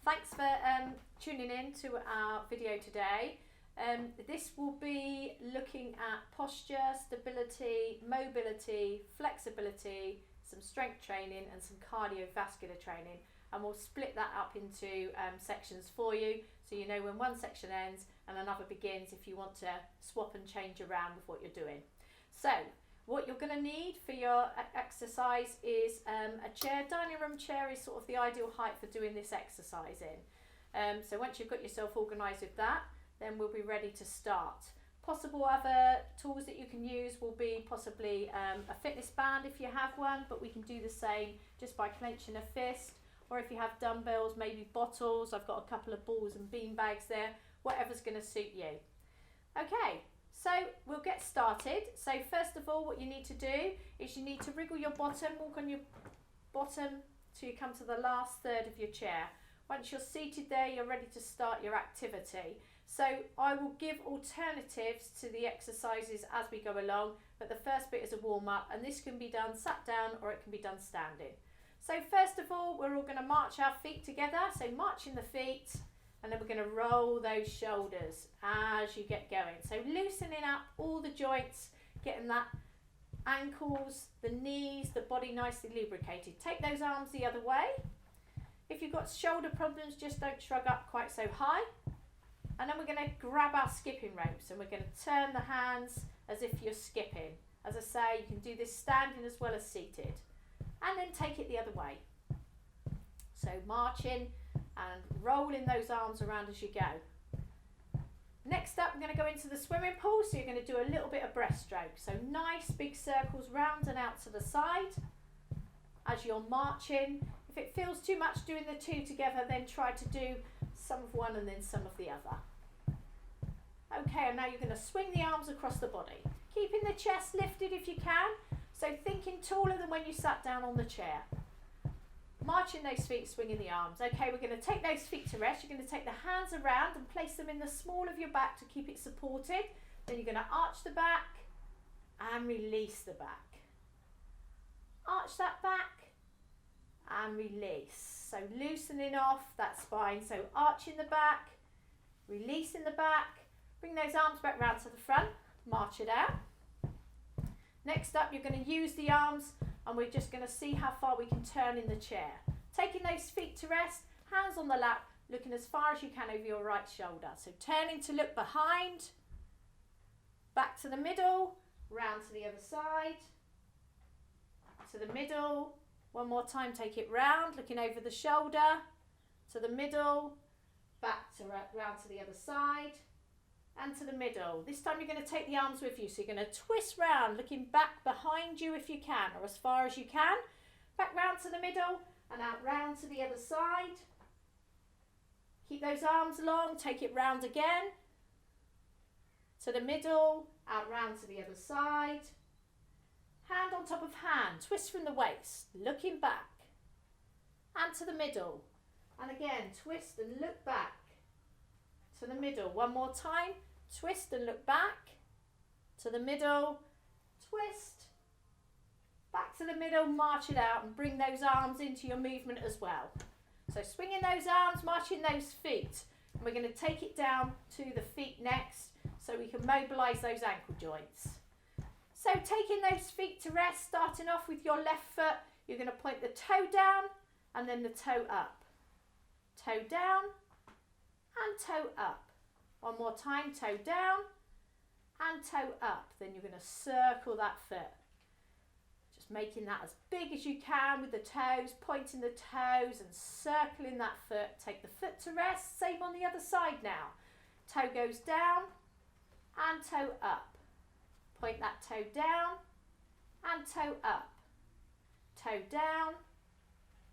Thanks for tuning in to our video today. This will be looking at posture, stability, mobility, flexibility, some strength training and some cardiovascular training, and we'll split that up into sections for you so you know when one section ends and another begins if you want to swap and change around with what you're doing. So what you're going to need for your exercise is a chair. Dining room chair is sort of the ideal height for doing this exercise in. So once you've got yourself organised with that, then we'll be ready to start. Possible other tools that you can use will be possibly a fitness band if you have one, but we can do the same just by clenching a fist, or if you have dumbbells, maybe bottles. I've got a couple of balls and bean bags there, whatever's going to suit you. Okay. So we'll get started. So first of all, what you need to do is you need to wriggle your bottom, walk on your bottom till you come to the last third of your chair. Once you're seated there, you're ready to start your activity. So I will give alternatives to the exercises as we go along, but the first bit is a warm up, and this can be done sat down or it can be done standing. So first of all, we're all going to march our feet together. So marching the feet. And then we're going to roll those shoulders as you get going. So loosening up all the joints, getting that ankles, the knees, the body nicely lubricated. Take those arms the other way. If you've got shoulder problems, just don't shrug up quite so high. And then we're going to grab our skipping ropes and we're going to turn the hands as if you're skipping. As I say, you can do this standing as well as seated. And then take it the other way. So marching and rolling those arms around as you go. Next up, we're going to go into the swimming pool, so you're going to do a little bit of breaststroke. So nice big circles round and out to the side as you're marching. If it feels too much doing the two together, then try to do some of one and then some of the other. Okay, and now you're going to swing the arms across the body, keeping the chest lifted if you can, so thinking taller than when you sat down on the chair. Marching those feet, swinging the arms. Okay, we're going to take those feet to rest. You're going to take the hands around and place them in the small of your back to keep it supported. Then you're going to arch the back and release the back. Arch that back and release. So loosening off that spine. So arching the back, releasing the back. Bring those arms back round to the front. March it out. Next up, you're going to use the arms and we're just going to see how far we can turn in the chair. Taking those feet to rest, hands on the lap, looking as far as you can over your right shoulder. So turning to look behind, back to the middle, round to the other side, to the middle. One more time, take it round, looking over the shoulder, to the middle, back to round to the other side, and to the middle. This time you're going to take the arms with you, so you're going to twist round, looking back behind you if you can, or as far as you can. Back round to the middle and out round to the other side. Keep those arms long, take it round again. To the middle, out round to the other side. Hand on top of hand, twist from the waist, looking back. And to the middle. And again, twist and look back. To the middle. One more time. Twist and look back. To the middle. Twist. Back to the middle. March it out and bring those arms into your movement as well. So swinging those arms, marching those feet. And we're going to take it down to the feet next so we can mobilise those ankle joints. So taking those feet to rest, starting off with your left foot, you're going to point the toe down and then the toe up. Toe down and toe up. One more time, toe down and toe up. Then you're going to circle that foot. Just making that as big as you can with the toes, pointing the toes and circling that foot. Take the foot to rest. Same on the other side now. Toe goes down and toe up. Point that toe down and toe up. Toe down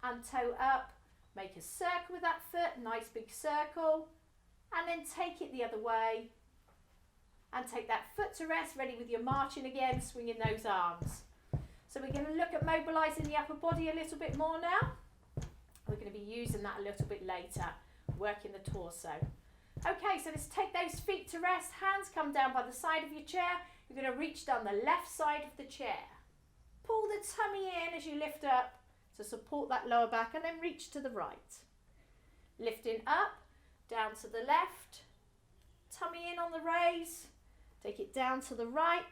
and toe up. Make a circle with that foot, nice big circle. And then take it the other way. And take that foot to rest, ready with your marching again, swinging those arms. So we're going to look at mobilising the upper body a little bit more now. We're going to be using that a little bit later, working the torso. Okay, so let's take those feet to rest. Hands come down by the side of your chair. You're going to reach down the left side of the chair. Pull the tummy in as you lift up to support that lower back and then reach to the right. Lifting up, down to the left, tummy in on the raise, take it down to the right,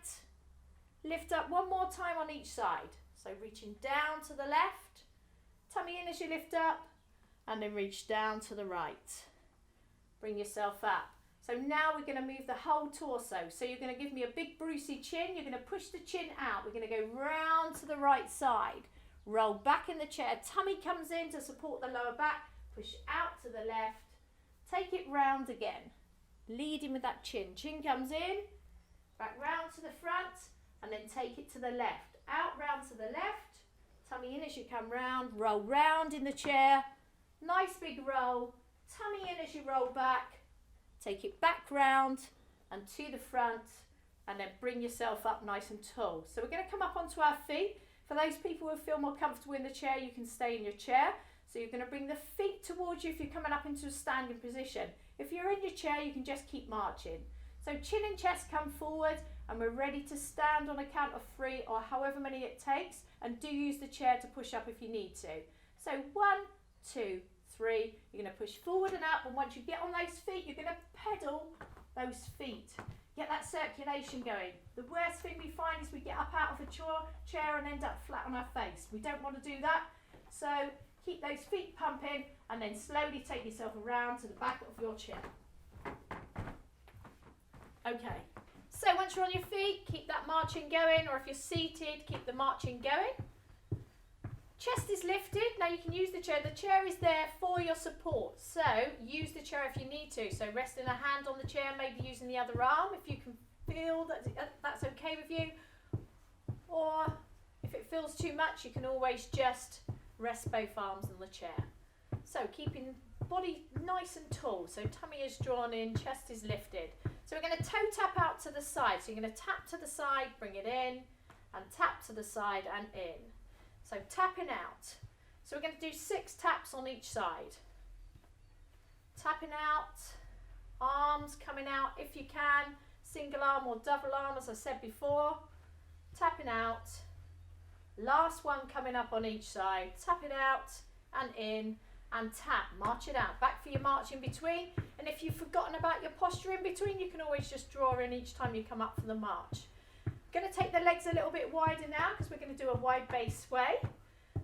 lift up one more time on each side. So reaching down to the left, tummy in as you lift up, and then reach down to the right. Bring yourself up. So now we're going to move the whole torso. So you're going to give me a big brucey chin. You're going to push the chin out. We're going to go round to the right side. Roll back in the chair. Tummy comes in to support the lower back. Push out to the left. Take it round again. Leading with that chin. Chin comes in. Back round to the front. And then take it to the left. Out round to the left. Tummy in as you come round. Roll round in the chair. Nice big roll. Tummy in as you roll back. Take it back round and to the front, and then bring yourself up nice and tall. So we're going to come up onto our feet. For those people who feel more comfortable in the chair, you can stay in your chair. So you're going to bring the feet towards you if you're coming up into a standing position. If you're in your chair, you can just keep marching. So chin and chest come forward, and we're ready to stand on a count of 3 or however many it takes, and do use the chair to push up if you need to. So 1, 2, 3, you're going to push forward and up, and once you get on those feet, you're going to pedal those feet. Get that circulation going. The worst thing we find is we get up out of a chair and end up flat on our face. We don't want to do that. So keep those feet pumping, and then slowly take yourself around to the back of your chair. Okay, so once you're on your feet, keep that marching going, or if you're seated, keep the marching going. Chest is lifted. Now you can use the chair. The chair is there for your support. So use the chair if you need to. So resting a hand on the chair, maybe using the other arm if you can feel that that's okay with you. Or if it feels too much, you can always just rest both arms on the chair. So keeping body nice and tall. So tummy is drawn in, chest is lifted. So we're going to toe tap out to the side. So you're going to tap to the side, bring it in, and tap to the side and in. So tapping out. So we're going to do 6 taps on each side. Tapping out, arms coming out if you can, single arm or double arm as I said before. Tapping out, last one coming up on each side. Tap it out and in and tap, march it out. Back for your march in between, and if you've forgotten about your posture in between, you can always just draw in each time you come up for the march. Going to take the legs a little bit wider now because we're going to do a wide base sway.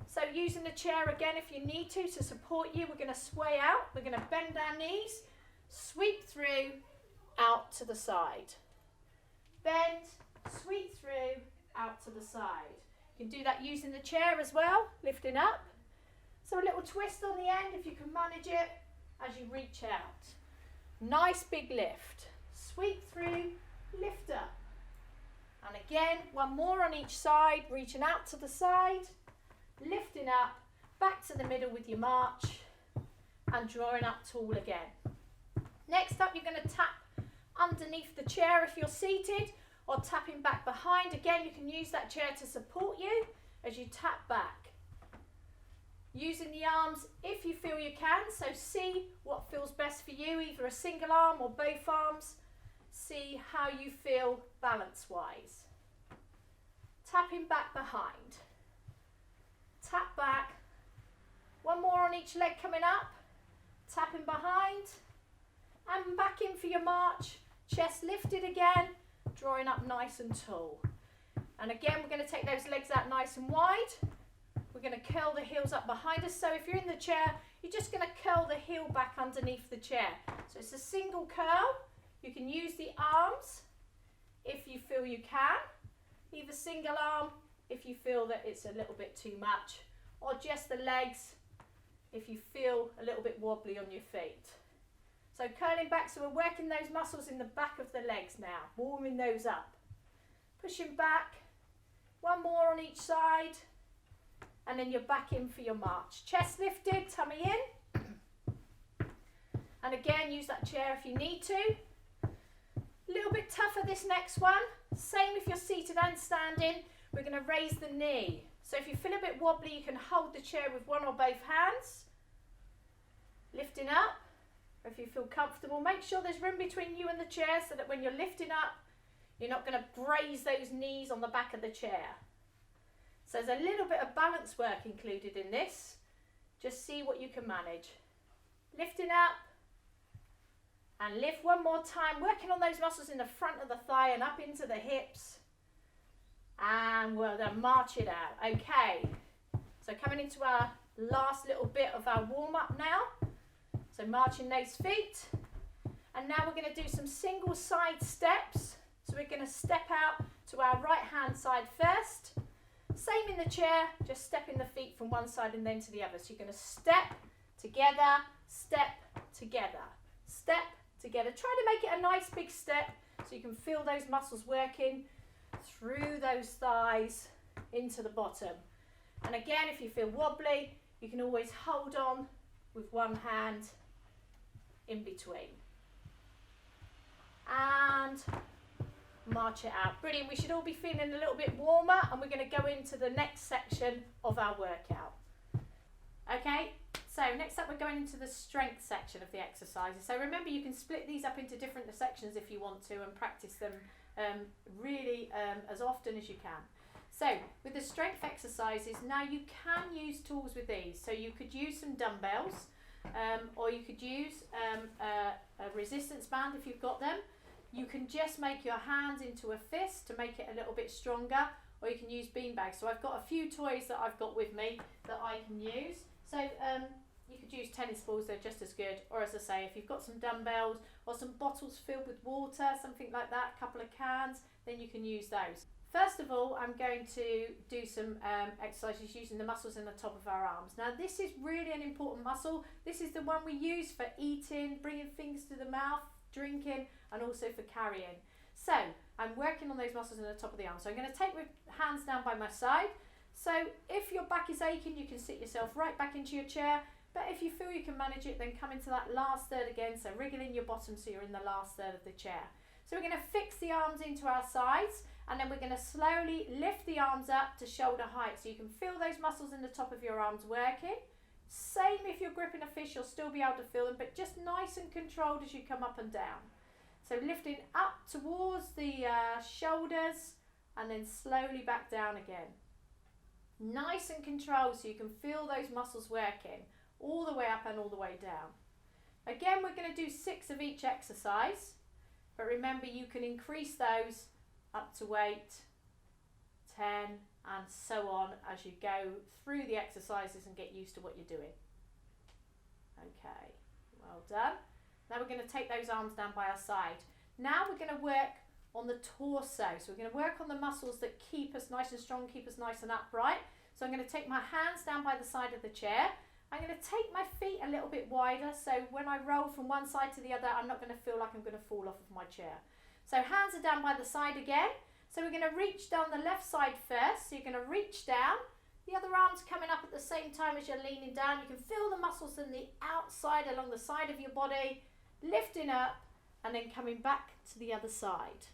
So using the chair again if you need to support you, we're going to sway out. We're going to bend our knees, sweep through, out to the side. Bend, sweep through, out to the side. You can do that using the chair as well, lifting up. So a little twist on the end if you can manage it as you reach out. Nice big lift. Sweep through, lift up. And again, one more on each side, reaching out to the side, lifting up, back to the middle with your march, and drawing up tall again. Next up, you're going to tap underneath the chair if you're seated, or tapping back behind. Again, you can use that chair to support you as you tap back. Using the arms if you feel you can, so see what feels best for you, either a single arm or both arms. See how you feel balance-wise. Tapping back behind. Tap back. One more on each leg coming up. Tapping behind. And back in for your march. Chest lifted again. Drawing up nice and tall. And again, we're going to take those legs out nice and wide. We're going to curl the heels up behind us. So if you're in the chair, you're just going to curl the heel back underneath the chair. So it's a single curl. You can use the arms if you feel you can, either single arm if you feel that it's a little bit too much, or just the legs if you feel a little bit wobbly on your feet. So curling back, so we're working those muscles in the back of the legs now, warming those up. Pushing back, one more on each side, and then you're back in for your march. Chest lifted, tummy in. And again, use that chair if you need to. A little bit tougher this next one. Same if you're seated and standing. We're going to raise the knee. So if you feel a bit wobbly, you can hold the chair with one or both hands. Lifting up. Or if you feel comfortable, make sure there's room between you and the chair so that when you're lifting up, you're not going to graze those knees on the back of the chair. So there's a little bit of balance work included in this. Just see what you can manage. lifting up, and lift one more time, working on those muscles in the front of the thigh and up into the hips. And well done, march it out. Okay, so coming into our last little bit of our warm-up now. So marching those feet. And now we're going to do some single side steps. So we're going to step out to our right hand side first. Same in the chair, just stepping the feet from one side and then to the other. So you're going to step together, step together, step together. Try to make it a nice big step so you can feel those muscles working through those thighs into the bottom. And again, if you feel wobbly, you can always hold on with one hand in between. And march it out. Brilliant. We should all be feeling a little bit warmer, and we're going to go into the next section of our workout. Okay, so next up we're going into the strength section of the exercises. So remember, you can split these up into different sections if you want to, and practice them really as often as you can. So with the strength exercises, now you can use tools with these. So you could use some dumbbells, or you could use a resistance band if you've got them. You can just make your hands into a fist to make it a little bit stronger, or you can use beanbags. So I've got a few toys that I've got with me that I can use. So you could use tennis balls, they're just as good. Or as I say, if you've got some dumbbells or some bottles filled with water, something like that, a couple of cans, then you can use those. First of all, I'm going to do some exercises using the muscles in the top of our arms. Now this is really an important muscle. This is the one we use for eating, bringing things to the mouth, drinking, and also for carrying. So I'm working on those muscles in the top of the arm. So I'm going to take my hands down by my side. So if your back is aching, you can sit yourself right back into your chair. But if you feel you can manage it, then come into that last third again. So wriggling your bottom so you're in the last third of the chair. So we're going to fix the arms into our sides, and then we're going to slowly lift the arms up to shoulder height. So you can feel those muscles in the top of your arms working. Same if you're gripping a fish, you'll still be able to feel them, but just nice and controlled as you come up and down. So lifting up towards the shoulders, and then slowly back down again. Nice and controlled so you can feel those muscles working all the way up and all the way down. Again, we're going to do 6 of each exercise, but remember you can increase those up to 8, 10, and so on as you go through the exercises and get used to what you're doing. Okay, well done. Now we're going to take those arms down by our side. Now we're going to work on the torso. So we're going to work on the muscles that keep us nice and strong, keep us nice and upright. So I'm going to take my hands down by the side of the chair. I'm going to take my feet a little bit wider, so when I roll from one side to the other, I'm not going to feel like I'm going to fall off of my chair. So hands are down by the side again. So we're going to reach down the left side first. So you're going to reach down. The other arm's coming up at the same time as you're leaning down. You can feel the muscles in the outside along the side of your body, lifting up and then coming back to the other side.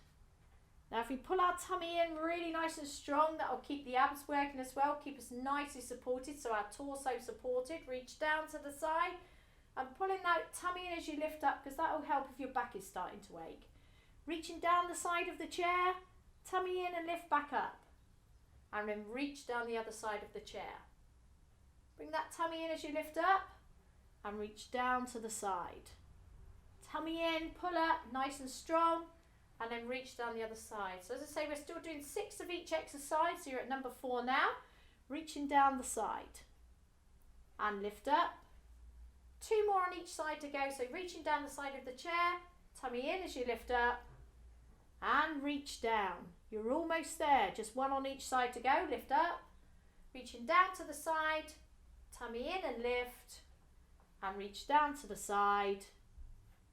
Now if we pull our tummy in really nice and strong, that'll keep the abs working as well, keep us nicely supported, so our torso supported. Reach down to the side and pulling that tummy in as you lift up, because that'll help if your back is starting to ache. Reaching down the side of the chair, tummy in and lift back up. And then reach down the other side of the chair. Bring that tummy in as you lift up and reach down to the side. Tummy in, pull up, nice and strong, and then reach down the other side. So as I say, we're still doing 6 of each exercise, so you're at number 4 now. Reaching down the side and lift up. 2 more on each side to go, so reaching down the side of the chair, tummy in as you lift up, and reach down. You're almost there, just 1 on each side to go. Lift up, reaching down to the side, tummy in and lift, and reach down to the side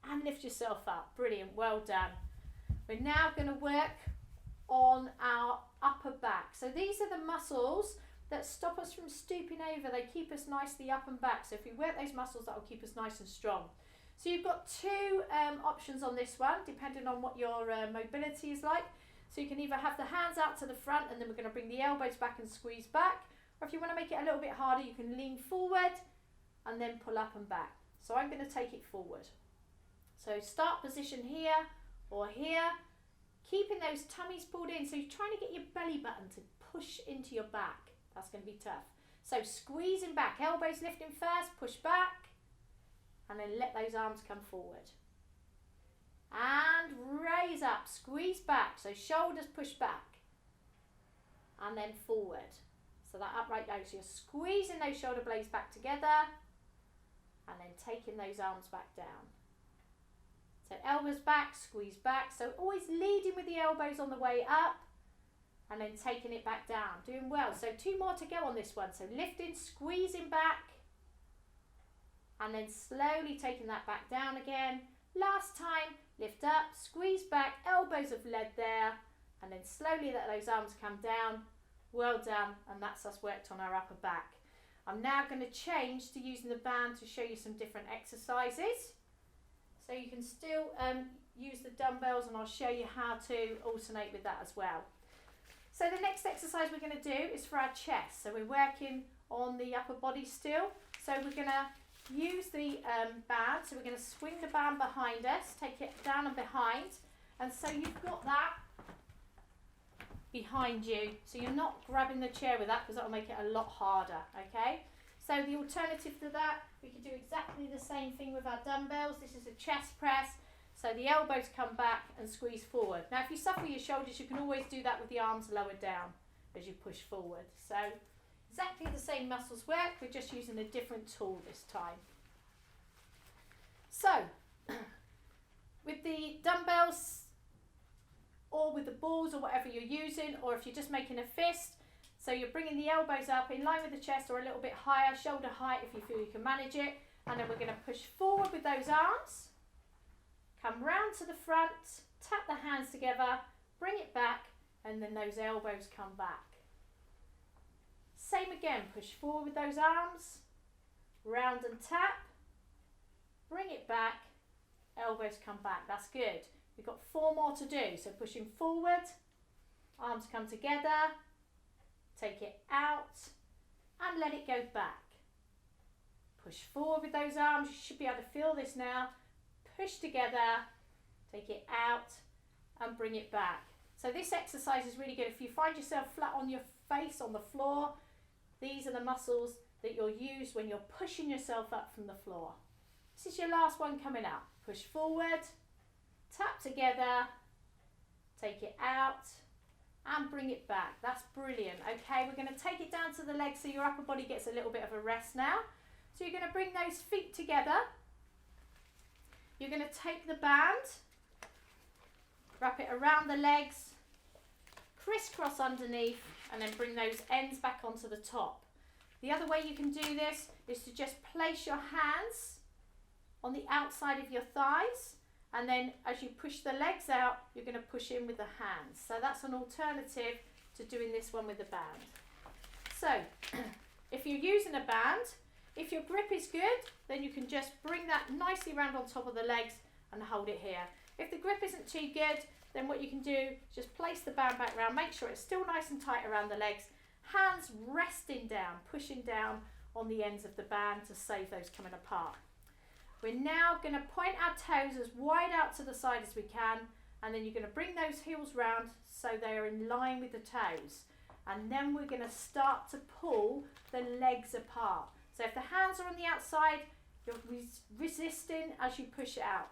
and lift yourself up. Brilliant, well done. We're now going to work on our upper back. So these are the muscles that stop us from stooping over. They keep us nicely up and back. So if we work those muscles, that will keep us nice and strong. So you've got 2 options on this one, depending on what your mobility is like. So you can either have the hands out to the front, and then we're going to bring the elbows back and squeeze back. Or if you want to make it a little bit harder, you can lean forward and then pull up and back. So I'm going to take it forward. So start position here or here, keeping those tummies pulled in. So you're trying to get your belly button to push into your back. That's going to be tough. So squeezing back, elbows lifting first, push back, and then let those arms come forward. And raise up, squeeze back, so shoulders push back, and then forward. So that upright dog, so you're squeezing those shoulder blades back together, and then taking those arms back down. So elbows back, squeeze back, so always leading with the elbows on the way up, and then taking it back down. Doing well. So 2 more to go on this one. So lifting, squeezing back, and then slowly taking that back down again. Last time, lift up, squeeze back, elbows have led there, and then slowly let those arms come down. Well done, and that's us worked on our upper back. I'm now going to change to using the band to show you some different exercises. So you can still use the dumbbells, and I'll show you how to alternate with that as well. So the next exercise we're going to do is for our chest. So we're working on the upper body still. So we're going to use the band. So we're going to swing the band behind us, take it down and behind. And so you've got that behind you. So you're not grabbing the chair with that, because that will make it a lot harder, okay? So the alternative to that, we can do exactly the same thing with our dumbbells. This is a chest press. So the elbows come back and squeeze forward. Now if you suffer your shoulders, you can always do that with the arms lowered down as you push forward. So exactly the same muscles work, we're just using a different tool this time. So with the dumbbells or with the balls or whatever you're using, or if you're just making a fist, so you're bringing the elbows up in line with the chest or a little bit higher, shoulder height if you feel you can manage it, and then we're going to push forward with those arms. Come round to the front, tap the hands together, bring it back, and then those elbows come back. Same again, push forward with those arms, round and tap, bring it back, elbows come back. That's good. We've got 4 more to do. So pushing forward, arms come together, take it out, and let it go back. Push forward with those arms. You should be able to feel this now. Push together, take it out, and bring it back. So this exercise is really good. If you find yourself flat on your face on the floor, these are the muscles that you'll use when you're pushing yourself up from the floor. This is your last one coming up. Push forward, tap together, take it out, and bring it back. That's brilliant. Okay, we're going to take it down to the legs so your upper body gets a little bit of a rest now. So you're going to bring those feet together. You're going to take the band, wrap it around the legs, crisscross underneath, and then bring those ends back onto the top. The other way you can do this is to just place your hands on the outside of your thighs, and then as you push the legs out, you're going to push in with the hands. So that's an alternative to doing this one with the band. So if you're using a band, if your grip is good, then you can just bring that nicely around on top of the legs and hold it here. If the grip isn't too good, then what you can do is just place the band back around, make sure it's still nice and tight around the legs, hands resting down, pushing down on the ends of the band to save those coming apart. We're now going to point our toes as wide out to the side as we can, and then you're going to bring those heels round so they are in line with the toes. And then we're going to start to pull the legs apart. So if the hands are on the outside, you're resisting as you push it out.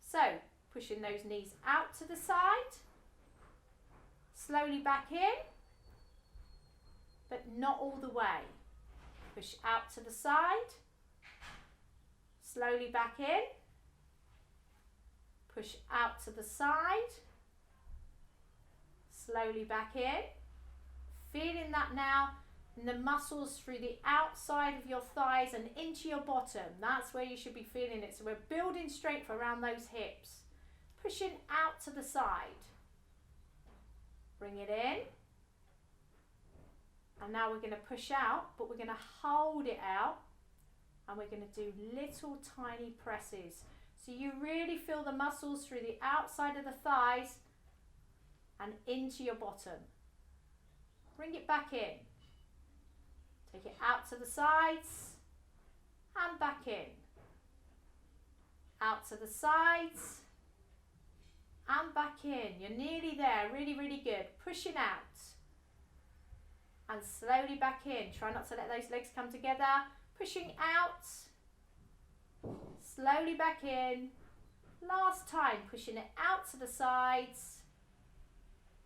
So pushing those knees out to the side, slowly back in, but not all the way. Push out to the side, slowly back in, push out to the side, slowly back in. Feeling that now in the muscles through the outside of your thighs and into your bottom. That's where you should be feeling it. So we're building strength around those hips. Pushing out to the side. Bring it in. And now we're going to push out, but we're going to hold it out. And we're going to do little tiny presses. So you really feel the muscles through the outside of the thighs and into your bottom. Bring it back in. Take it out to the sides and back in. Out to the sides and back in. You're nearly there. Really, really good. Pushing out and slowly back in. Try not to let those legs come together. Pushing out, slowly back in. Last time, pushing it out to the sides.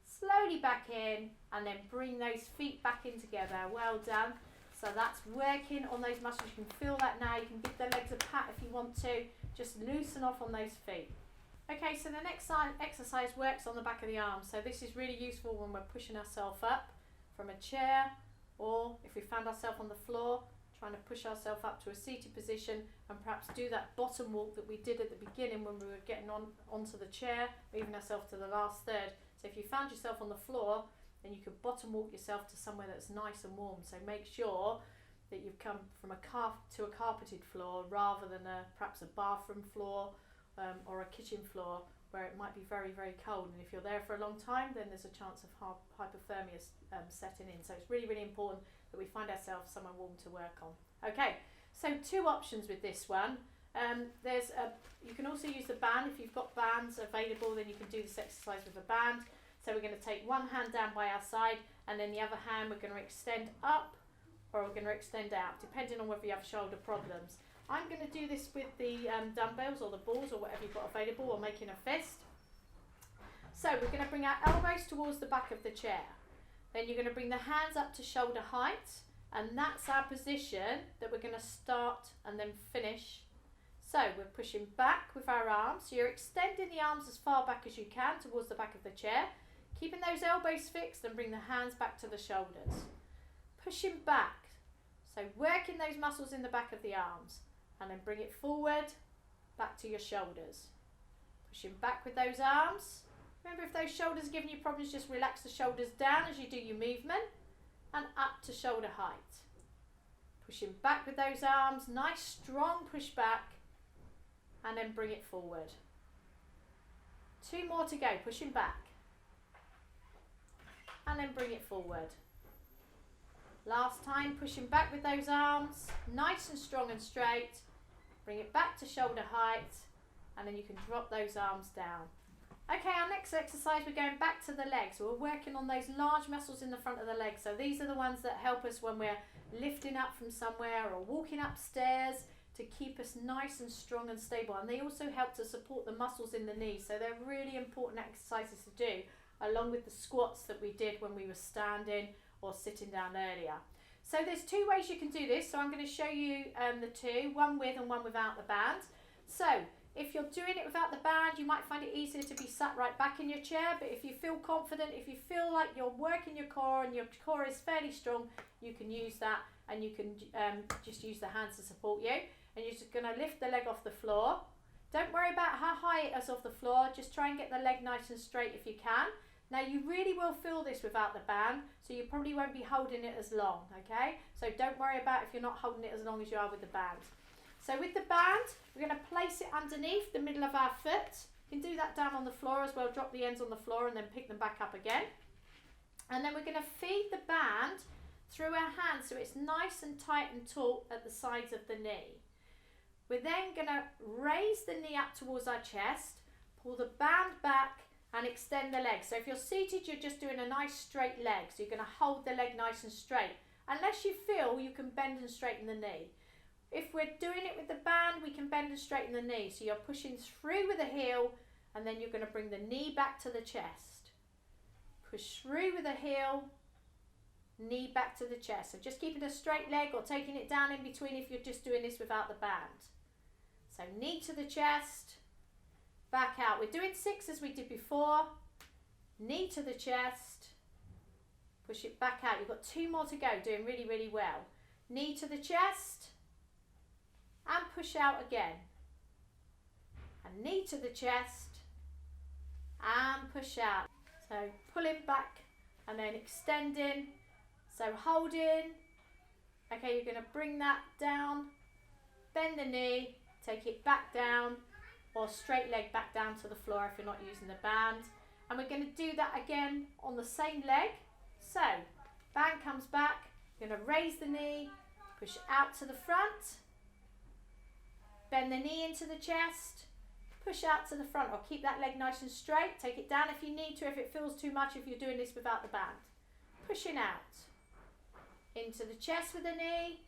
Slowly back in, and then bring those feet back in together. Well done. So that's working on those muscles. You can feel that now. You can give the legs a pat if you want to. Just loosen off on those feet. Okay, so the next exercise works on the back of the arms. So this is really useful when we're pushing ourselves up from a chair, or if we found ourselves on the floor, trying to push ourselves up to a seated position and perhaps do that bottom walk that we did at the beginning when we were getting onto the chair, moving ourselves to the last third. So if you found yourself on the floor, then you could bottom walk yourself to somewhere that's nice and warm. So make sure that you've come from a carpeted floor rather than perhaps a bathroom floor or a kitchen floor where it might be very, very cold. And if you're there for a long time, then there's a chance of hypothermia setting in. So it's really, really important that we find ourselves somewhere warm to work on. Okay, so two options with this one. You can also use the band. If you've got bands available, then you can do this exercise with a band. So we're going to take one hand down by our side, and then the other hand we're going to extend up, or we're going to extend out, depending on whether you have shoulder problems. I'm going to do this with the dumbbells or the balls or whatever you've got available, or making a fist. So we're going to bring our elbows towards the back of the chair. Then you're going to bring the hands up to shoulder height, and that's our position that we're going to start and then finish. So we're pushing back with our arms. So you're extending the arms as far back as you can towards the back of the chair, keeping those elbows fixed, and bring the hands back to the shoulders. Pushing back, so working those muscles in the back of the arms, and then bring it forward, back to your shoulders. Pushing back with those arms. Remember, if those shoulders are giving you problems, just relax the shoulders down as you do your movement, and up to shoulder height. Pushing back with those arms, nice strong push back, and then bring it forward. Two more to go, pushing back, and then bring it forward. Last time, pushing back with those arms, nice and strong and straight. Bring it back to shoulder height, and then you can drop those arms down. Okay, our next exercise, we're going back to the legs. So we're working on those large muscles in the front of the legs. So these are the ones that help us when we're lifting up from somewhere or walking upstairs, to keep us nice and strong and stable. And they also help to support the muscles in the knees. So they're really important exercises to do, along with the squats that we did when we were standing or sitting down earlier. So there's two ways you can do this. So I'm going to show you the two, one with and one without the band. So if you're doing it without the band, you might find it easier to be sat right back in your chair. But if you feel confident, if you feel like you're working your core and your core is fairly strong, you can use that, and you can just use the hands to support you. And you're just going to lift the leg off the floor. Don't worry about how high it is off the floor. Just try and get the leg nice and straight if you can. Now you really will feel this without the band, so you probably won't be holding it as long, okay? So don't worry about if you're not holding it as long as you are with the band. So with the band, we're going to place it underneath the middle of our foot. You can do that down on the floor as well. Drop the ends on the floor and then pick them back up again. And then we're going to feed the band through our hands so it's nice and tight and taut at the sides of the knee. We're then going to raise the knee up towards our chest, pull the band back, and extend the leg. So if you're seated, you're just doing a nice straight leg. So you're going to hold the leg nice and straight. Unless you feel you can bend and straighten the knee. If we're doing it with the band, we can bend and straighten the knee. So you're pushing through with the heel, and then you're going to bring the knee back to the chest. Push through with the heel, knee back to the chest. So just keeping a straight leg or taking it down in between if you're just doing this without the band. So knee to the chest, back out. We're doing 6 as we did before. Knee to the chest, push it back out. You've got 2 more to go, doing really, really well. Knee to the chest, and push out again. And knee to the chest, and push out. So pulling back and then extending. So holding. Okay, you're going to bring that down, bend the knee, take it back down, or straight leg back down to the floor if you're not using the band. And we're going to do that again on the same leg. So band comes back, you're going to raise the knee, push out to the front, bend the knee into the chest, push out to the front, or keep that leg nice and straight. Take it down if you need to, if it feels too much, if you're doing this without the band. Pushing out into the chest with the knee,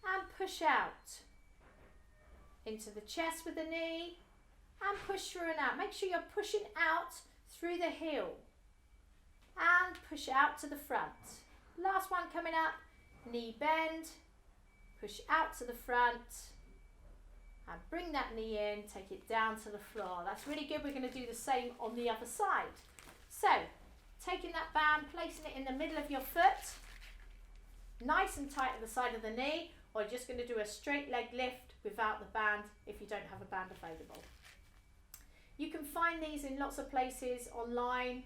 and push out into the chest with the knee, and push through and out. Make sure you're pushing out through the heel, and push out to the front. Last one coming up, knee bend, push out to the front, and bring that knee in, take it down to the floor. That's really good. We're going to do the same on the other side. So, taking that band, placing it in the middle of your foot, nice and tight at the side of the knee, or you're just going to do a straight leg lift without the band if you don't have a band available. You can find these in lots of places online.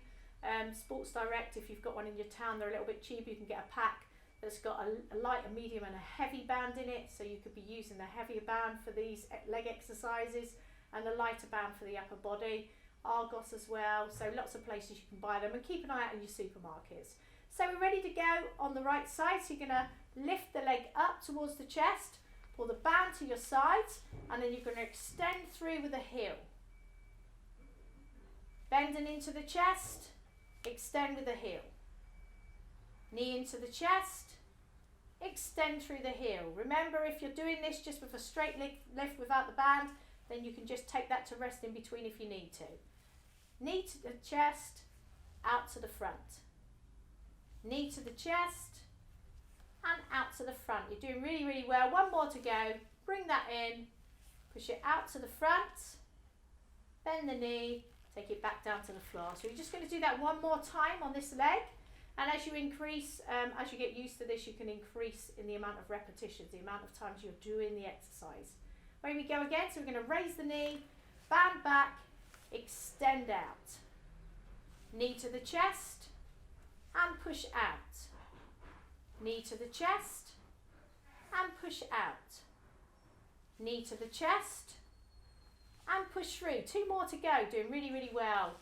Sports Direct, if you've got one in your town, they're a little bit cheaper. You can get a pack that's got a light, a medium and a heavy band in it, so you could be using the heavier band for these leg exercises and the lighter band for the upper body. Argos as well, so lots of places you can buy them, and keep an eye out in your supermarkets. So we're ready to go on the right side. So you're going to lift the leg up towards the chest, pull the band to your sides, and then you're going to extend through with the heel. Bending into the chest, extend with the heel. Knee into the chest, extend through the heel. Remember, if you're doing this just with a straight leg lift without the band, then you can just take that to rest in between if you need to. Knee to the chest, out to the front. Knee to the chest, and out to the front. You're doing really, really well. One more to go. Bring that in, push it out to the front, bend the knee, take it back down to the floor. So you're just going to do that one more time on this leg. And as you increase, as you get used to this, you can increase in the amount of repetitions, the amount of times you're doing the exercise. Here we go again. So we're going to raise the knee, band back, extend out. Knee to the chest, and push out. Knee to the chest, and push out. Knee to the chest, and push through. Two more to go. Doing really, really well.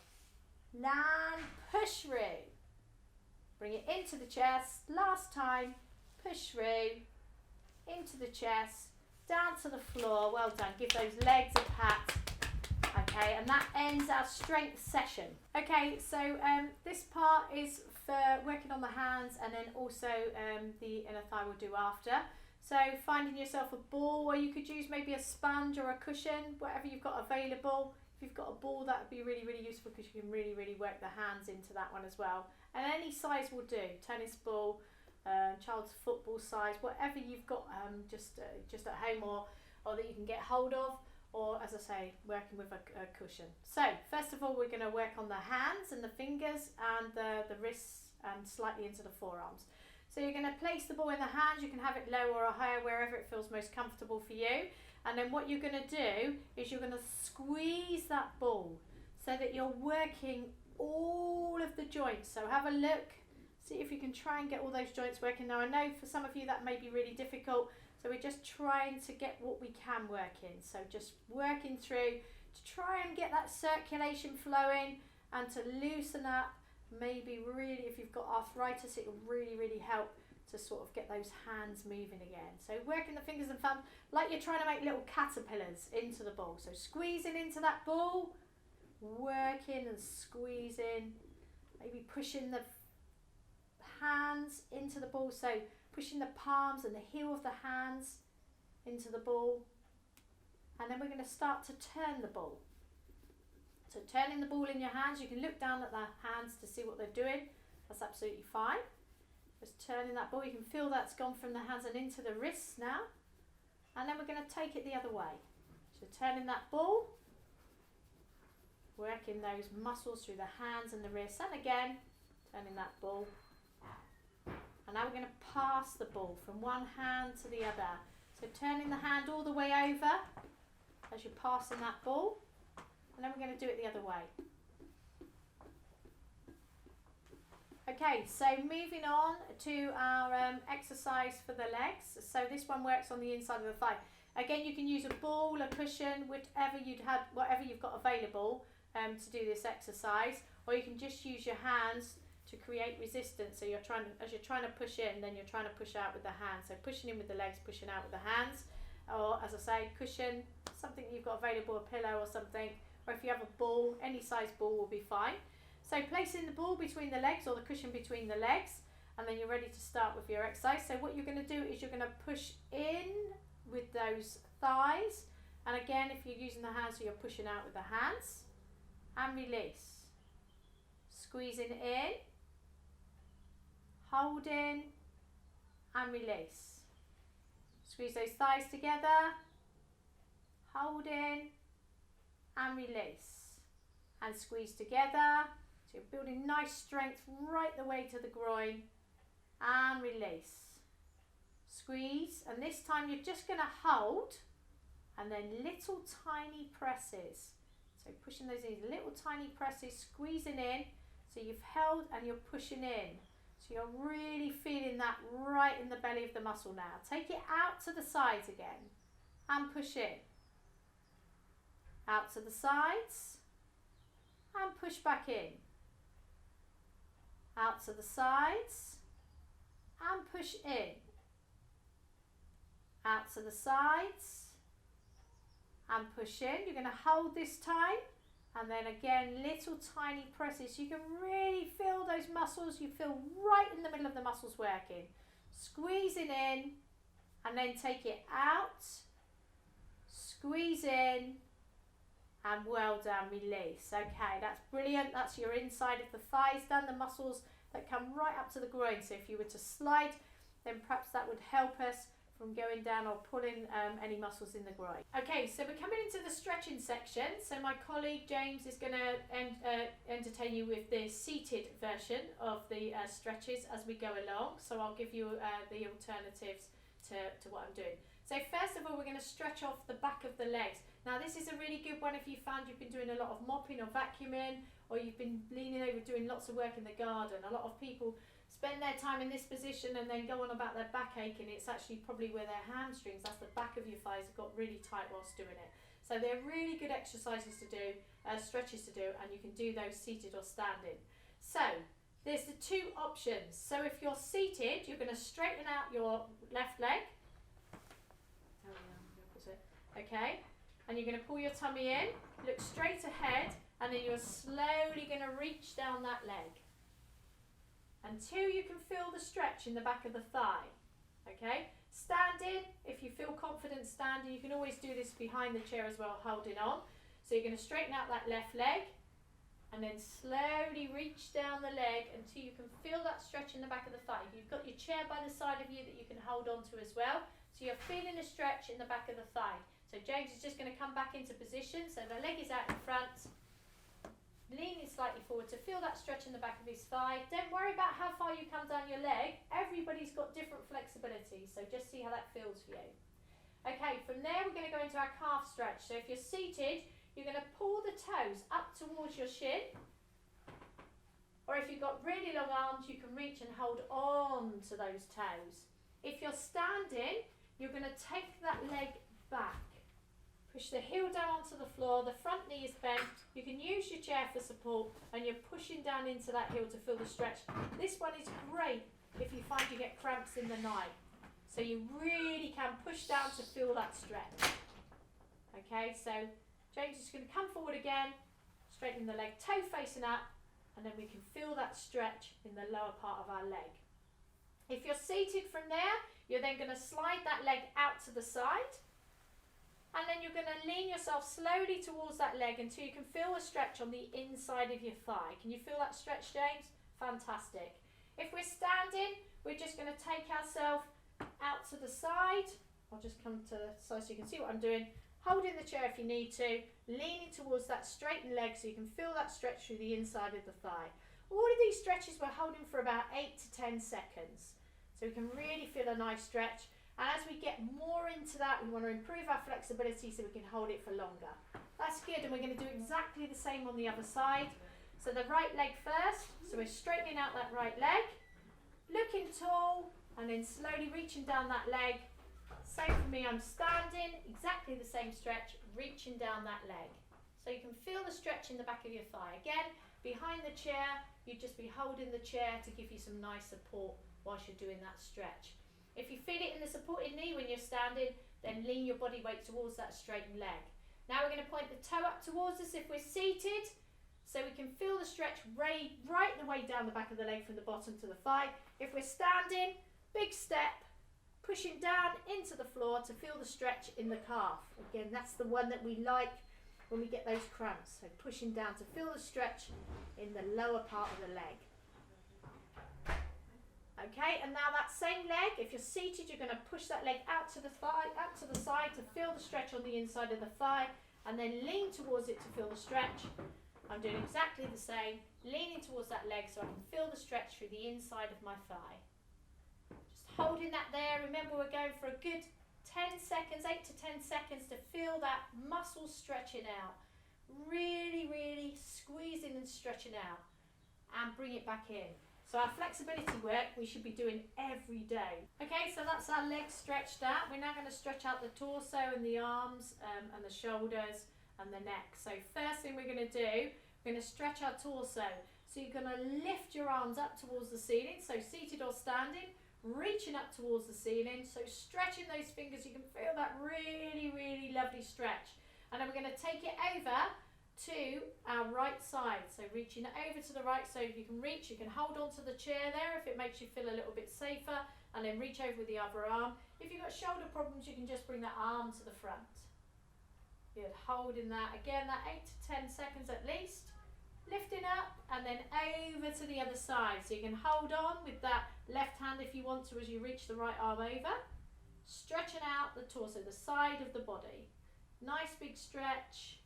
Land, push through. Bring it into the chest. Last time. Push through. Into the chest. Down to the floor. Well done. Give those legs a pat. Okay, and that ends our strength session. Okay, so this part is for working on the hands, and then also the inner thigh we'll do after. So finding yourself a ball, or you could use maybe a sponge or a cushion, whatever you've got available. If you've got a ball, that would be really, really useful, because you can really, really work the hands into that one as well. And any size will do, tennis ball, child's football size, whatever you've got just at home or that you can get hold of, or as I say, working with a cushion. So first of all, we're going to work on the hands and the fingers and the wrists and slightly into the forearms. So you're going to place the ball in the hands. You can have it low or higher, wherever it feels most comfortable for you. And then what you're going to do is you're going to squeeze that ball so that you're working all of the joints. So have a look, see if you can try and get all those joints working. Now I know for some of you that may be really difficult, so we're just trying to get what we can work in. So just working through to try and get that circulation flowing and to loosen up. Maybe really, if you've got arthritis, it will really, really help to sort of get those hands moving again. So working the fingers and thumbs like you're trying to make little caterpillars into the ball. So squeezing into that ball, working and squeezing, maybe pushing the hands into the ball. So pushing the palms and the heel of the hands into the ball. And then we're going to start to turn the ball. So turning the ball in your hands, you can look down at the hands to see what they're doing. That's absolutely fine. Just turning that ball, you can feel that's gone from the hands and into the wrists now. And then we're going to take it the other way. So turning that ball, working those muscles through the hands and the wrists. And again, turning that ball. And now we're going to pass the ball from one hand to the other. So turning the hand all the way over as you're passing that ball. And then we're going to do it the other way. Okay, so moving on to our exercise for the legs. So this one works on the inside of the thigh. Again, you can use a ball, a cushion, whatever you've got available to do this exercise, or you can just use your hands to create resistance. So as you're trying to push in, then you're trying to push out with the hands. So pushing in with the legs, pushing out with the hands, or as I say, cushion, something you've got available, a pillow or something. Or if you have a ball, any size ball will be fine. So placing the ball between the legs or the cushion between the legs, and then you're ready to start with your exercise. So what you're going to do is you're going to push in with those thighs, And again, if you're using the hands, so you're pushing out with the hands. And release. Squeezing in. Holding. And release. Squeeze those thighs together. Holding. And release. And squeeze together. So you're building nice strength right the way to the groin. And release. Squeeze. And this time you're just going to hold. And then little tiny presses. So pushing those in, little tiny presses, squeezing in. So you've held and you're pushing in. So you're really feeling that right in the belly of the muscle now. Take it out to the sides again. And push in. Out to the sides. And push back in. Out to the sides. And push in. Out to the sides. And push in. You're going to hold this time, and then again little tiny presses. You can really feel those muscles. You feel right in the middle of the muscles working. Squeezing in, and then take it out. Squeeze in, and well done, release. Okay, that's brilliant. That's your inside of the thighs done, the muscles that come right up to the groin. So if you were to slide, then perhaps that would help us from going down or pulling any muscles in the groin. Okay, so we're coming into the stretching section. So my colleague James is going to entertain you with the seated version of the stretches as we go along. So I'll give you the alternatives to what I'm doing. So first of all, we're going to stretch off the back of the legs. Now this is a really good one if you found you've been doing a lot of mopping or vacuuming, or you've been leaning over doing lots of work in the garden. A lot of people spend their time in this position and then go on about their backache, and it's actually probably where their hamstrings, that's the back of your thighs, have got really tight whilst doing it. So they're really good exercises to do, stretches to do, and you can do those seated or standing. So there's the two options. So if you're seated, you're going to straighten out your left leg. Okay, and you're going to pull your tummy in, look straight ahead, and then you're slowly going to reach down that leg until you can feel the stretch in the back of the thigh. Okay, standing, if you feel confident standing, you can always do this behind the chair as well, holding on. So you're going to straighten out that left leg and then slowly reach down the leg until you can feel that stretch in the back of the thigh. You've got your chair by the side of you that you can hold on to as well. So you're feeling a stretch in the back of the thigh. So James is just going to come back into position. So the leg is out in front. Leaning slightly forward to feel that stretch in the back of his thigh. Don't worry about how far you come down your leg. Everybody's got different flexibility, so just see how that feels for you. Okay, from there we're going to go into our calf stretch. So if you're seated, you're going to pull the toes up towards your shin. Or if you've got really long arms, you can reach and hold on to those toes. If you're standing, you're going to take that leg back. Push the heel down onto the floor, the front knee is bent, you can use your chair for support, and you're pushing down into that heel to feel the stretch. This one is great if you find you get cramps in the night. So you really can push down to feel that stretch. Okay, so James is going to come forward again, straighten the leg, toe facing up, and then we can feel that stretch in the lower part of our leg. If you're seated from there, you're then going to slide that leg out to the side. And then you're going to lean yourself slowly towards that leg until you can feel a stretch on the inside of your thigh. Can you feel that stretch, James? Fantastic. If we're standing, we're just going to take ourselves out to the side. I'll just come to the side so you can see what I'm doing. Holding the chair if you need to. Leaning towards that straightened leg so you can feel that stretch through the inside of the thigh. All of these stretches we're holding for about 8 to 10 seconds. So we can really feel a nice stretch. And as we get more into that, we want to improve our flexibility so we can hold it for longer. That's good, and we're going to do exactly the same on the other side. So the right leg first. So we're straightening out that right leg, looking tall, and then slowly reaching down that leg. Same for me, I'm standing, exactly the same stretch, reaching down that leg. So you can feel the stretch in the back of your thigh. Again, behind the chair, you'd just be holding the chair to give you some nice support whilst you're doing that stretch. If you feel it in the supported knee when you're standing, then lean your body weight towards that straightened leg. Now we're going to point the toe up towards us if we're seated, so we can feel the stretch right the way down the back of the leg from the bottom to the thigh. If we're standing, big step, pushing down into the floor to feel the stretch in the calf. Again, that's the one that we like when we get those cramps. So pushing down to feel the stretch in the lower part of the leg. Okay, and now that same leg, if you're seated, you're going to push that leg out to the thigh, out to the side to feel the stretch on the inside of the thigh, and then lean towards it to feel the stretch. I'm doing exactly the same, leaning towards that leg so I can feel the stretch through the inside of my thigh. Just holding that there. Remember, we're going for a good 10 seconds, 8 to 10 seconds to feel that muscle stretching out. Really, really squeezing and stretching out. And bring it back in. So our flexibility work we should be doing every day. Okay, so that's our legs stretched out. We're now going to stretch out the torso and the arms and the shoulders and the neck. So first thing we're going to do, we're going to stretch our torso. So you're going to lift your arms up towards the ceiling, so seated or standing, reaching up towards the ceiling. So stretching those fingers, you can feel that really, really lovely stretch. And then we're going to take it over to our right side. So reaching over to the right, so if you can reach, you can hold onto the chair there if it makes you feel a little bit safer, and then reach over with the other arm. If you've got shoulder problems, you can just bring that arm to the front. Good, holding that again, that 8 to 10 seconds at least, lifting up and then over to the other side. So you can hold on with that left hand if you want to as you reach the right arm over, stretching out the torso, the side of the body. Nice big stretch,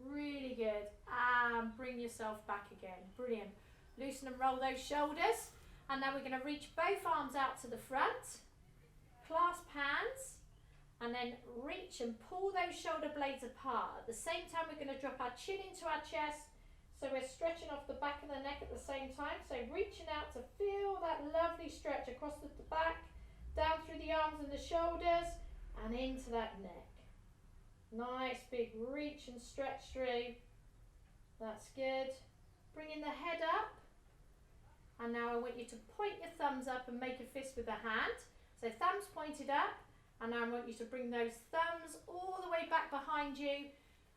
really good, and bring yourself back again. Brilliant. Loosen and roll those shoulders, and now we're going to reach both arms out to the front, clasp hands, and then reach and pull those shoulder blades apart. At the same time, we're going to drop our chin into our chest, so we're stretching off the back of the neck at the same time. So reaching out to feel that lovely stretch across the back, down through the arms and the shoulders, and into that neck. Nice big reach and stretch through. That's good. Bringing the head up, and now I want you to point your thumbs up and make a fist with the hand. So thumbs pointed up. And now I want you to bring those thumbs all the way back behind you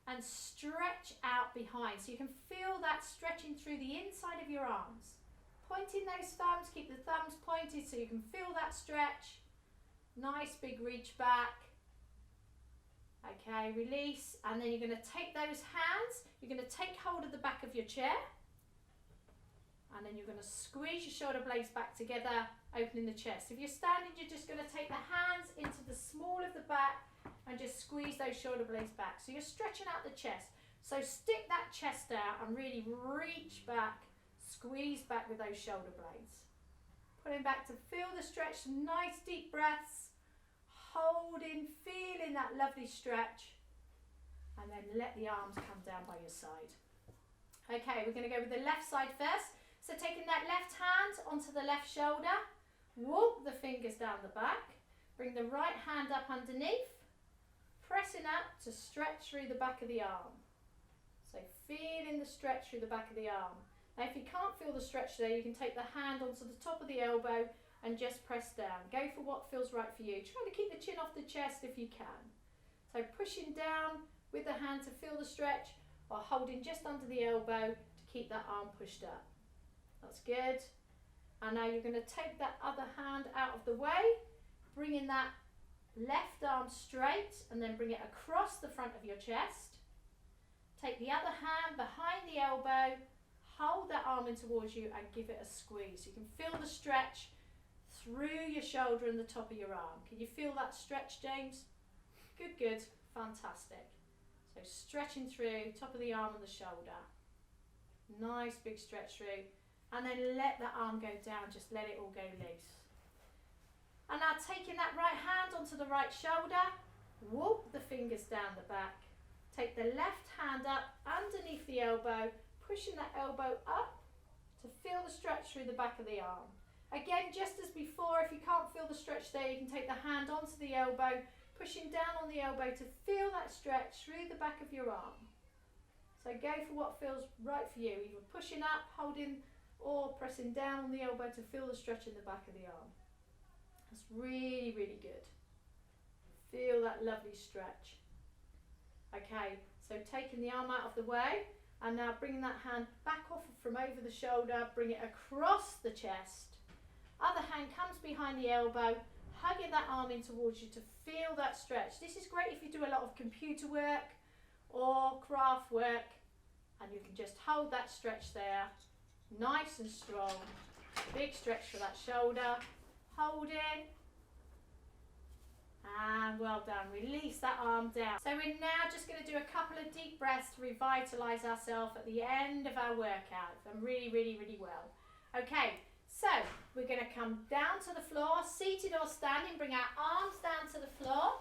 and stretch out behind. So you can feel that stretching through the inside of your arms. Pointing those thumbs, keep the thumbs pointed so you can feel that stretch. Nice big reach back. Okay, release. And then you're going to take those hands, you're going to take hold of the back of your chair. And then you're going to squeeze your shoulder blades back together, opening the chest. If you're standing, you're just going to take the hands into the small of the back and just squeeze those shoulder blades back. So you're stretching out the chest. So stick that chest out and really reach back, squeeze back with those shoulder blades. Pulling back to feel the stretch, nice deep breaths. Holding, feeling that lovely stretch. And then let the arms come down by your side. Okay, we're going to go with the left side first. So taking that left hand onto the left shoulder, walk the fingers down the back, bring the right hand up underneath, pressing up to stretch through the back of the arm. So feeling the stretch through the back of the arm. Now if you can't feel the stretch there, you can take the hand onto the top of the elbow and just press down. Go for what feels right for you. Try to keep the chin off the chest if you can. So pushing down with the hand to feel the stretch, while holding just under the elbow to keep that arm pushed up. That's good. And now you're going to take that other hand out of the way, bringing that left arm straight and then bring it across the front of your chest. Take the other hand behind the elbow, hold that arm in towards you and give it a squeeze. You can feel the stretch through your shoulder and the top of your arm. Can you feel that stretch, James? Good, good, fantastic. So stretching through top of the arm and the shoulder. Nice big stretch through. And then let the arm go down, just let it all go loose. And now taking that right hand onto the right shoulder, walk the fingers down the back. Take the left hand up underneath the elbow, pushing that elbow up to feel the stretch through the back of the arm. Again, just as before, if you can't feel the stretch there, you can take the hand onto the elbow, pushing down on the elbow to feel that stretch through the back of your arm. So go for what feels right for you, either pushing up, holding, or pressing down on the elbow to feel the stretch in the back of the arm. That's really, really good. Feel that lovely stretch. Okay, so taking the arm out of the way, and now bringing that hand back off from over the shoulder, bring it across the chest. Other hand comes behind the elbow, hugging that arm in towards you to feel that stretch. This is great if you do a lot of computer work or craft work, and you can just hold that stretch there, nice and strong. Big stretch for that shoulder, holding, and well done. Release that arm down. So we're now just going to do a couple of deep breaths to revitalise ourselves at the end of our workout. Done really, really, really well. Okay, so we're going to come down to the floor, seated or standing. Bring our arms down to the floor.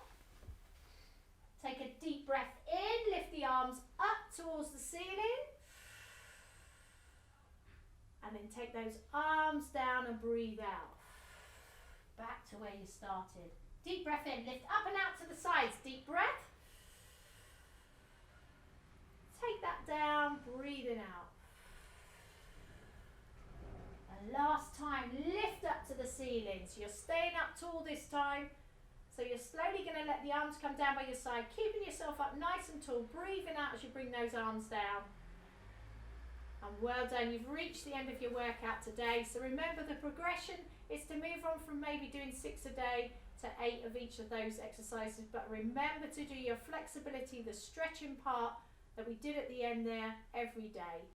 Take a deep breath in, lift the arms up towards the ceiling. And then take those arms down and breathe out. Back to where you started. Deep breath in, lift up and out to the sides. Deep breath. Take that down, breathing out. And last time, lift up to the ceiling. So you're staying up tall this time. So you're slowly going to let the arms come down by your side, keeping yourself up nice and tall, breathing out as you bring those arms down. And well done, you've reached the end of your workout today. So remember, the progression is to move on from maybe doing 6 a day to 8 of each of those exercises. But remember to do your flexibility, the stretching part that we did at the end there every day.